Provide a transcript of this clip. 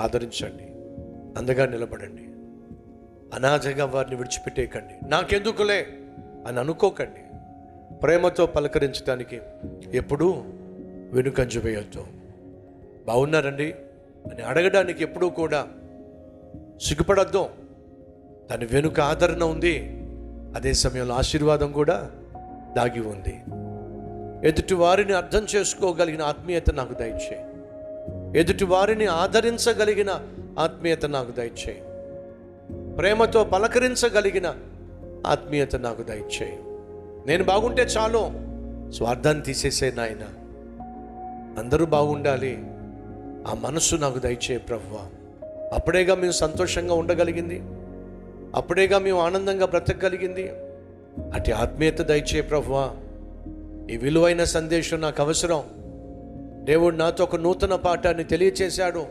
ఆదరించండి, అండగా నిలబడండి. అనాథగా వారిని విడిచిపెట్టేయకండి. నాకెందుకులే అని అనుకోకండి. ప్రేమతో పలకరించడానికి ఎప్పుడూ వెనుకంజ వేయొద్దు. బాగున్నారండి అని అడగడానికి ఎప్పుడూ కూడా సిగ్గుపడద్దు. దాని వెనుక ఆదరణ ఉంది, అదే సమయంలో ఆశీర్వాదం కూడా దాగి ఉంది. ఎదుటి వారిని అర్థం చేసుకోగలిగిన ఆత్మీయత నాకు దయచేయి. ఎదుటి వారిని ఆదరించగలిగిన ఆత్మీయత నాకు దయచేయి. ప్రేమతో పలకరించగలిగిన ఆత్మీయత నాకు దయచేయి. నేను బాగుంటే చాలు, స్వార్థాన్ని తీసేసే నాయన. అందరూ బాగుండాలి, ఆ మనస్సు నాకు దయచేయి ప్రభువా. అప్పుడేగా మేము సంతోషంగా ఉండగలిగింది, అప్పుడేగా మేము ఆనందంగా బ్రతకగలిగింది. అటు ఆత్మీయత దయచేయి ప్రభువా. ఈ విలువైన సందేశం నాకు అవసరం. దేవుడు నాతో ఒక నూతన పాఠాన్ని తెలియచేశాడు.